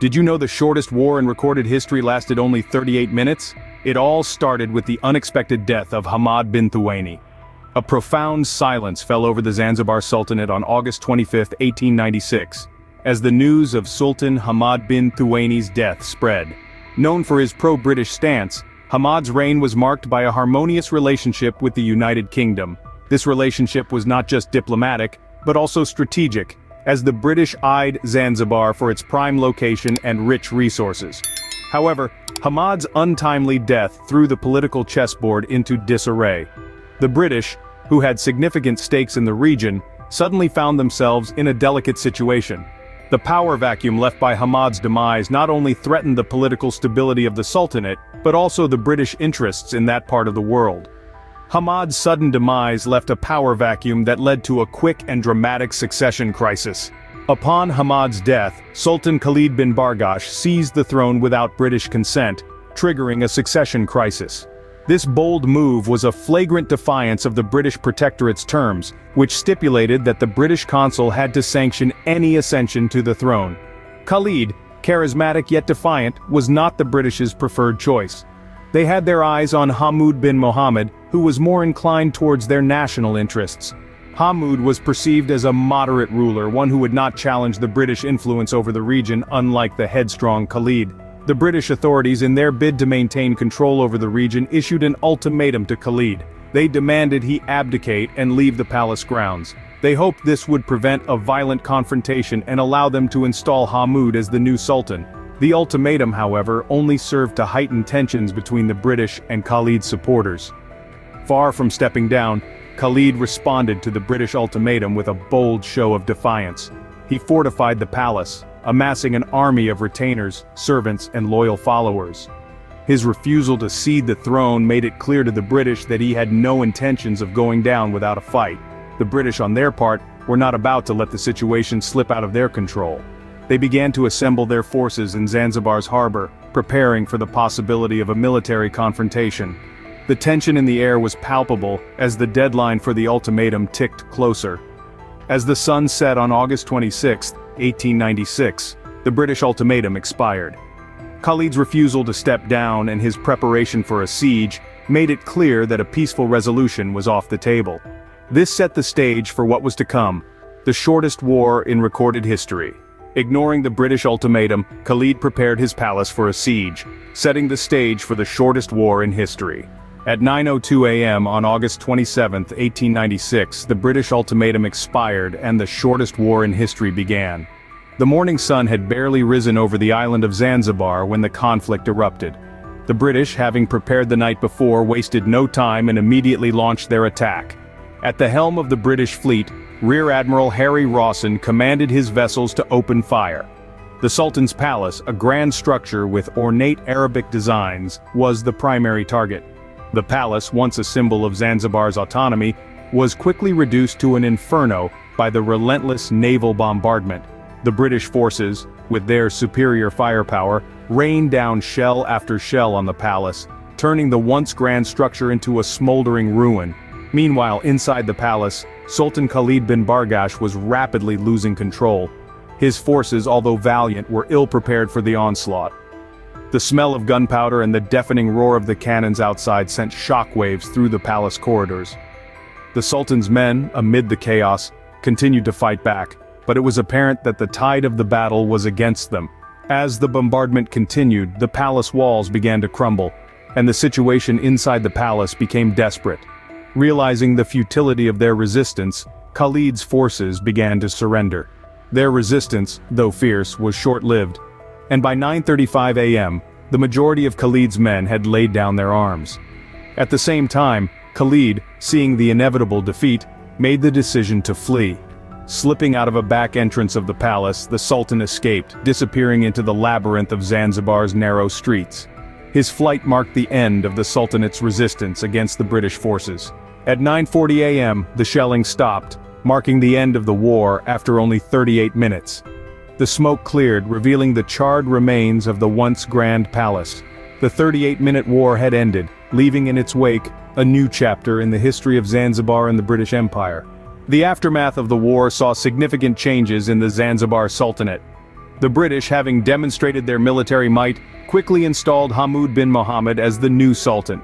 Did you know the shortest war in recorded history lasted only 38 minutes? It all started with the unexpected death of Hamad bin Thuwaini. A profound silence fell over the Zanzibar Sultanate on August 25, 1896, as the news of Sultan Hamad bin Thuwaini's death spread. Known for his pro-British stance, Hamad's reign was marked by a harmonious relationship with the United Kingdom. This relationship was not just diplomatic, but also strategic, as the British eyed Zanzibar for its prime location and rich resources. However, Hamad's untimely death threw the political chessboard into disarray. The British, who had significant stakes in the region, suddenly found themselves in a delicate situation. The power vacuum left by Hamad's demise not only threatened the political stability of the Sultanate, but also the British interests in that part of the world. Hamad's sudden demise left a power vacuum that led to a quick and dramatic succession crisis. Upon Hamad's death, Sultan Khalid bin Bargash seized the throne without British consent, triggering a succession crisis. This bold move was a flagrant defiance of the British Protectorate's terms, which stipulated that the British consul had to sanction any ascension to the throne. Khalid, charismatic yet defiant, was not the British's preferred choice. They had their eyes on Hamoud bin Mohammed, who was more inclined towards their national interests. Hamoud was perceived as a moderate ruler, one who would not challenge the British influence over the region, unlike the headstrong Khalid. The British authorities, in their bid to maintain control over the region, issued an ultimatum to Khalid. They demanded he abdicate and leave the palace grounds. They hoped this would prevent a violent confrontation and allow them to install Hamoud as the new sultan. The ultimatum, however, only served to heighten tensions between the British and Khalid's supporters. Far from stepping down, Khalid responded to the British ultimatum with a bold show of defiance. He fortified the palace, amassing an army of retainers, servants, and loyal followers. His refusal to cede the throne made it clear to the British that he had no intentions of going down without a fight. The British, on their part, were not about to let the situation slip out of their control. They began to assemble their forces in Zanzibar's harbor, preparing for the possibility of a military confrontation. The tension in the air was palpable as the deadline for the ultimatum ticked closer. As the sun set on August 26, 1896, the British ultimatum expired. Khalid's refusal to step down and his preparation for a siege made it clear that a peaceful resolution was off the table. This set the stage for what was to come, the shortest war in recorded history. Ignoring the British ultimatum, Khalid prepared his palace for a siege, setting the stage for the shortest war in history. At 9:02 a.m. on August 27, 1896, the British ultimatum expired and the shortest war in history began. The morning sun had barely risen over the island of Zanzibar when the conflict erupted. The British, having prepared the night before, wasted no time and immediately launched their attack. At the helm of the British fleet, Rear Admiral Harry Rawson commanded his vessels to open fire. The Sultan's palace, a grand structure with ornate Arabic designs, was the primary target. The palace, once a symbol of Zanzibar's autonomy, was quickly reduced to an inferno by the relentless naval bombardment. The British forces, with their superior firepower, rained down shell after shell on the palace, turning the once grand structure into a smoldering ruin. Meanwhile, inside the palace, Sultan Khalid bin Bargash was rapidly losing control. His forces, although valiant, were ill-prepared for the onslaught. The smell of gunpowder and the deafening roar of the cannons outside sent shockwaves through the palace corridors. The Sultan's men, amid the chaos, continued to fight back, but it was apparent that the tide of the battle was against them. As the bombardment continued, the palace walls began to crumble, and the situation inside the palace became desperate. Realizing the futility of their resistance, Khalid's forces began to surrender. Their resistance, though fierce, was short-lived, and by 9:35 a.m., the majority of Khalid's men had laid down their arms. At the same time, Khalid, seeing the inevitable defeat, made the decision to flee. Slipping out of a back entrance of the palace, the Sultan escaped, disappearing into the labyrinth of Zanzibar's narrow streets. His flight marked the end of the Sultanate's resistance against the British forces. At 9:40 a.m., the shelling stopped, marking the end of the war after only 38 minutes. The smoke cleared, revealing the charred remains of the once grand palace. The 38-minute war had ended, leaving in its wake a new chapter in the history of Zanzibar and the British Empire. The aftermath of the war saw significant changes in the Zanzibar Sultanate. The British, having demonstrated their military might, quickly installed Hamud bin Mohammed as the new sultan.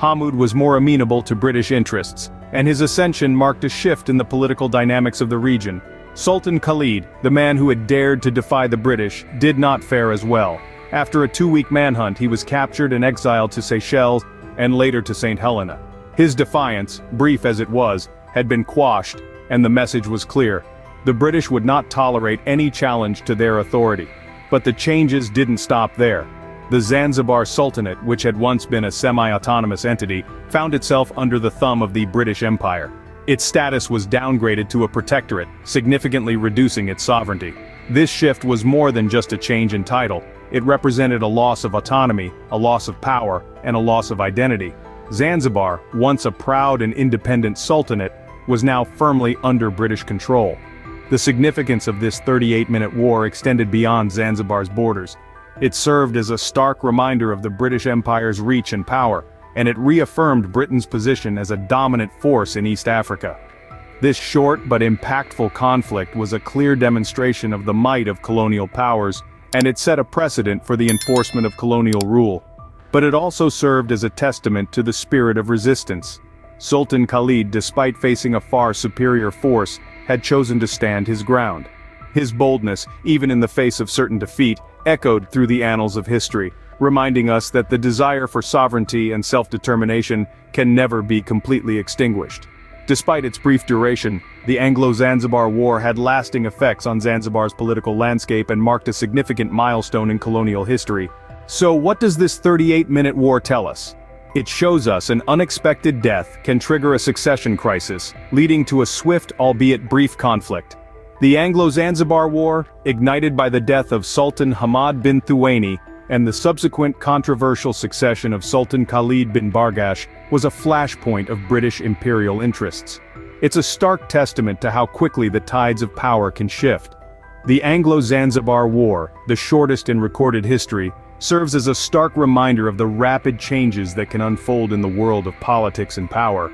Hamud was more amenable to British interests, and his ascension marked a shift in the political dynamics of the region. Sultan Khalid, the man who had dared to defy the British, did not fare as well. After a 2-week manhunt, he was captured and exiled to Seychelles and later to St. Helena. His defiance, brief as it was, had been quashed, and the message was clear. The British would not tolerate any challenge to their authority. But the changes didn't stop there. The Zanzibar Sultanate, which had once been a semi-autonomous entity, found itself under the thumb of the British Empire. Its status was downgraded to a protectorate, significantly reducing its sovereignty. This shift was more than just a change in title. It represented a loss of autonomy, a loss of power, and a loss of identity. Zanzibar, once a proud and independent sultanate, was now firmly under British control. The significance of this 38-minute war extended beyond Zanzibar's borders. It served as a stark reminder of the British Empire's reach and power, and it reaffirmed Britain's position as a dominant force in East Africa. This short but impactful conflict was a clear demonstration of the might of colonial powers, and it set a precedent for the enforcement of colonial rule. But it also served as a testament to the spirit of resistance. Sultan Khalid, despite facing a far superior force, had chosen to stand his ground. His boldness, even in the face of certain defeat, echoed through the annals of history, reminding us that the desire for sovereignty and self-determination can never be completely extinguished. Despite its brief duration, the Anglo-Zanzibar War had lasting effects on Zanzibar's political landscape and marked a significant milestone in colonial history. So what does this 38-minute war tell us? It shows us an unexpected death can trigger a succession crisis, leading to a swift albeit brief conflict. The Anglo-Zanzibar War, ignited by the death of Sultan Hamad bin Thuwaini and the subsequent controversial succession of Sultan Khalid bin Bargash, was a flashpoint of British imperial interests. It's a stark testament to how quickly the tides of power can shift. The Anglo-Zanzibar War, the shortest in recorded history, serves as a stark reminder of the rapid changes that can unfold in the world of politics and power.